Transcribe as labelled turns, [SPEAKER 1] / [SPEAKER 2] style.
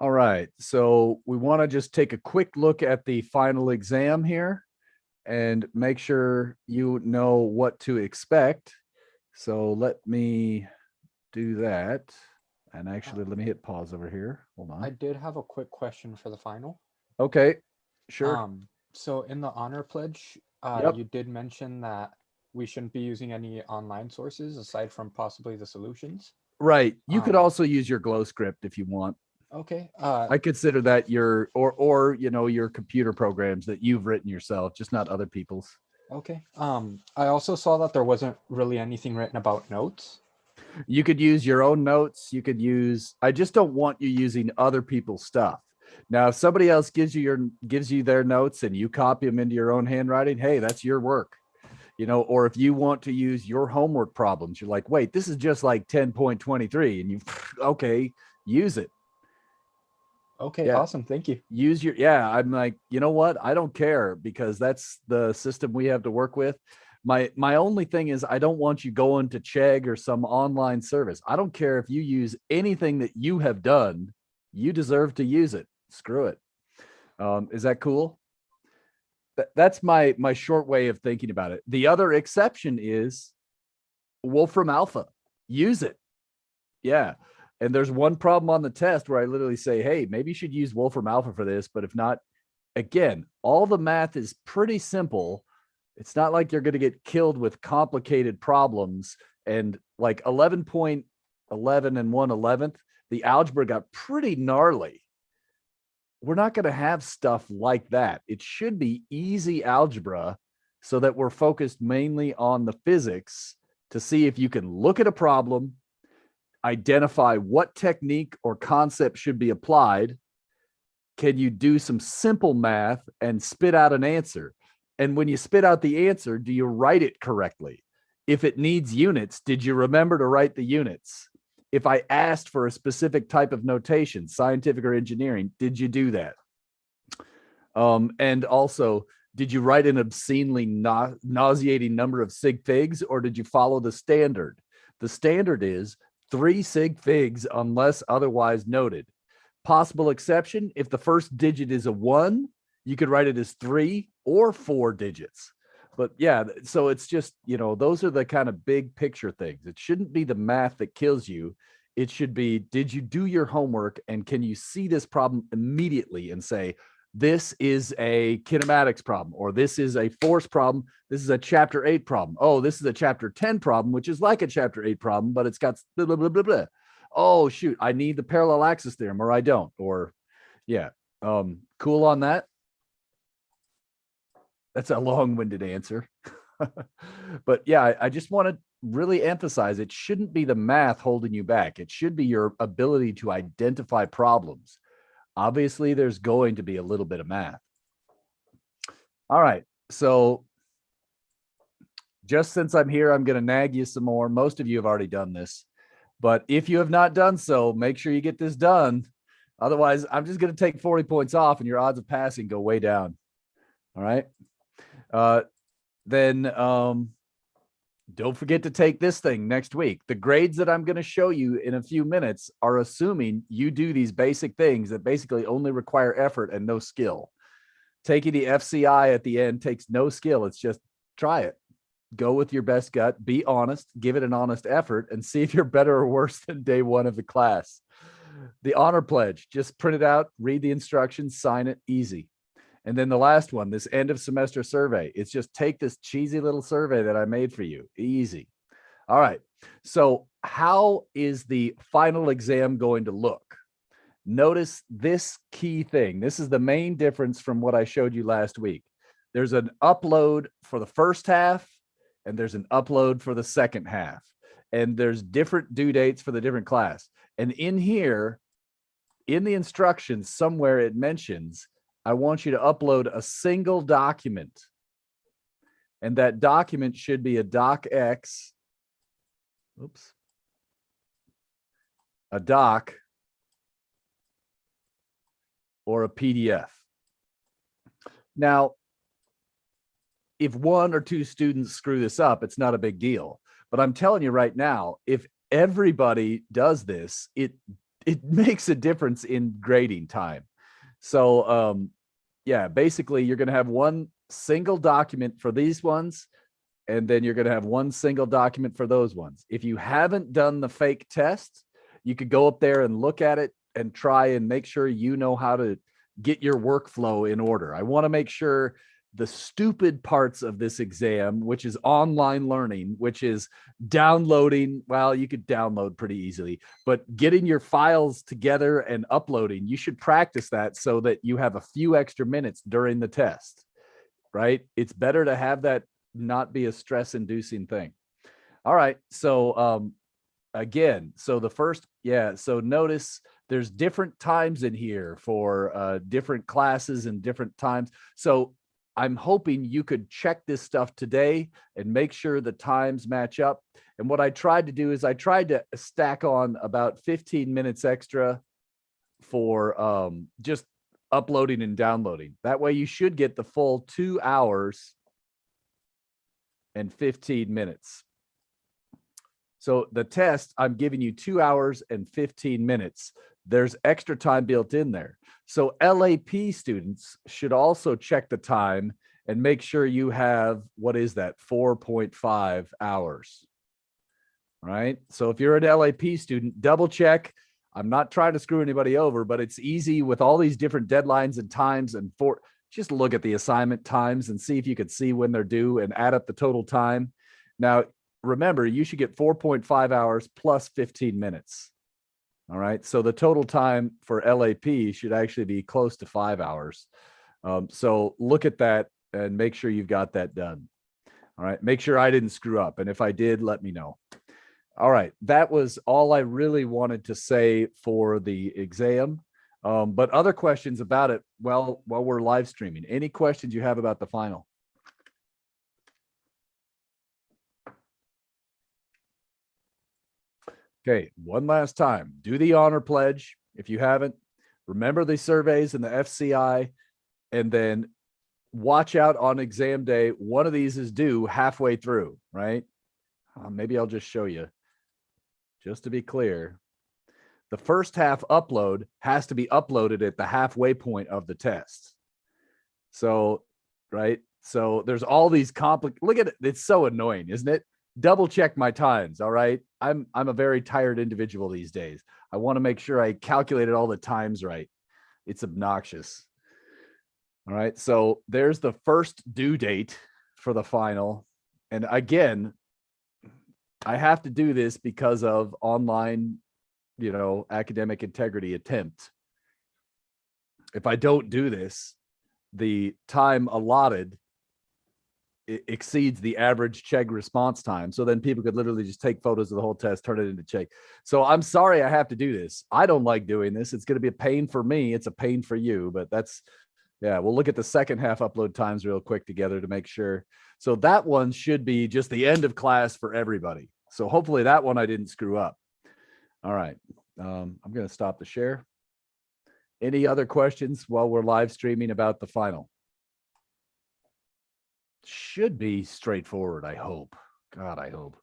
[SPEAKER 1] All right. So we want to just take a quick look at the final exam here and make sure you know what to expect. So let me do that. And actually, let me hit pause over here. Hold
[SPEAKER 2] I
[SPEAKER 1] on.
[SPEAKER 2] did have a quick question for the final.
[SPEAKER 1] Okay. Sure.
[SPEAKER 2] So in the honor pledge,
[SPEAKER 1] Yep.
[SPEAKER 2] you did mention that we shouldn't be using any online sources aside from possibly the solutions.
[SPEAKER 1] Right. You could
[SPEAKER 2] Um,
[SPEAKER 1] also use your glow script if you want.
[SPEAKER 2] okay.
[SPEAKER 1] I consider that your or your computer programs that you've written yourself, just not other people's.
[SPEAKER 2] Okay. I also saw that there wasn't really anything written about notes.
[SPEAKER 1] You could use your own notes. You could use, I just don't want you using other people's stuff. Now, if somebody else gives you their notes and you copy them into your own handwriting, hey, that's your work. Or if you want to use your homework problems, you're like, wait, this is just like 10.23, and you okay, use it.
[SPEAKER 2] Okay,
[SPEAKER 1] Yeah.
[SPEAKER 2] awesome. Thank you.
[SPEAKER 1] Yeah, I'm like, you know what? I don't care because that's the system we have to work with. My only thing is I don't want you going to Chegg or some online service. I don't care if you use anything that you have done, you deserve to use it. Screw it. Is that cool? That's my short way of thinking about it. The other exception is Wolfram Alpha. Use it. Yeah. And there's one problem on the test where I literally say, hey, maybe you should use Wolfram Alpha for this. But if not, again, all the math is pretty simple. It's not like you're going to get killed with complicated problems. And like 11.11 and 1/11th, the algebra got pretty gnarly. We're not going to have stuff like that. It should be easy algebra so that we're focused mainly on the physics to see if you can look at a problem, identify what technique or concept should be applied. Can you do some simple math and spit out an answer? And when you spit out the answer, do you write it correctly? If it needs units, did you remember to write the units? If I asked for a specific type of notation, scientific or engineering, did you do that? And also, did you write an obscenely nauseating number of sig figs, or did you follow the standard? The standard is 3 sig figs unless otherwise noted. Possible exception, if the first digit is a 1, you could write it as 3 or 4 digits. But yeah, so it's just, those are the kind of big picture things. It shouldn't be the math that kills you. It should be, did you do your homework and can you see this problem immediately and say, this is a kinematics problem, or this is a force problem. This is a chapter 8 problem. Oh, this is a chapter 10 problem, which is like a chapter 8 problem, but it's got blah, blah, blah, blah, blah. Oh, shoot, I need the parallel axis theorem, or I don't. Or, yeah. Cool on that? That's a long-winded answer. But yeah, I just want to really emphasize it shouldn't be the math holding you back. It should be your ability to identify problems. Obviously, there's going to be a little bit of math. All right. So just since I'm here, I'm going to nag you some more. Most of you have already done this. But if you have not done so, make sure you get this done. Otherwise, I'm just going to take 40 points off and your odds of passing go way down. All right. Then don't forget to take this thing next week. The grades that I'm going to show you in a few minutes are assuming you do these basic things that basically only require effort and no skill. Taking the FCI at the end takes no skill. It's just try it. Go with your best gut, be honest, give it an honest effort, and see if you're better or worse than day one of the class. The honor pledge, just print it out, read the instructions, sign it, easy. And then the last one, this end of semester survey, it's just take this cheesy little survey that I made for you, easy. All right, so how is the final exam going to look? Notice this key thing. This is the main difference from what I showed you last week. There's an upload for the first half, and there's an upload for the second half. And there's different due dates for the different class. And in here, in the instructions, somewhere it mentions, I want you to upload a single document. And that document should be a docx, a doc, or a PDF. Now, if 1 or 2 students screw this up, it's not a big deal. But I'm telling you right now, if everybody does this, it it makes a difference in grading time. So yeah, basically you're going to have one single document for these ones, and then you're going to have one single document for those ones. If you haven't done the fake test, you could go up there and look at it and try and make sure you know how to get your workflow in order. I want to make sure the stupid parts of this exam, which is online learning, which is downloading. Well, you could download pretty easily, but getting your files together and uploading, you should practice that so that you have a few extra minutes during the test, right? It's better to have that not be a stress inducing thing. All right. So, again, so the first, yeah. So notice there's different times in here for different classes and different times. So I'm hoping you could check this stuff today and make sure the times match up. And what I tried to do is I tried to stack on about 15 minutes extra for just uploading and downloading. That way you should get the full 2 hours and 15 minutes. So the test, I'm giving you 2 hours and 15 minutes. There's extra time built in there. So LAP students should also check the time and make sure you have, what is that, 4.5 hours, right? So if you're an LAP student, double check. I'm not trying to screw anybody over, but it's easy with all these different deadlines and times, and just look at the assignment times and see if you could see when they're due and add up the total time. Now, remember, you should get 4.5 hours plus 15 minutes. All right. So the total time for LAP should actually be close to 5 hours. So look at that and make sure you've got that done. All right. Make sure I didn't screw up. And if I did, let me know. All right. That was all I really wanted to say for the exam. But other questions about it, well, while we're live streaming, any questions you have about the final? Okay, one last time, do the honor pledge. If you haven't, remember the surveys and the FCI, and then watch out on exam day. One of these is due halfway through, right? Maybe I'll just show you, just to be clear. The first half upload has to be uploaded at the halfway point of the test. So, right? So there's all these look at it. It's so annoying, isn't it? Double check my times. All right. I'm a very tired individual these days. I want to make sure I calculated all the times right. It's obnoxious. All right. So there's the first due date for the final. And again, I have to do this because of online, academic integrity attempt. If I don't do this, the time allotted exceeds the average Chegg response time. So then people could literally just take photos of the whole test, turn it into Chegg. So I'm sorry I have to do this. I don't like doing this. It's going to be a pain for me. It's a pain for you, but we'll look at the second half upload times real quick together to make sure. So that one should be just the end of class for everybody. So hopefully that one I didn't screw up. All right. I'm going to stop the share. Any other questions while we're live streaming about the final? Should be straightforward, I hope. God, I hope.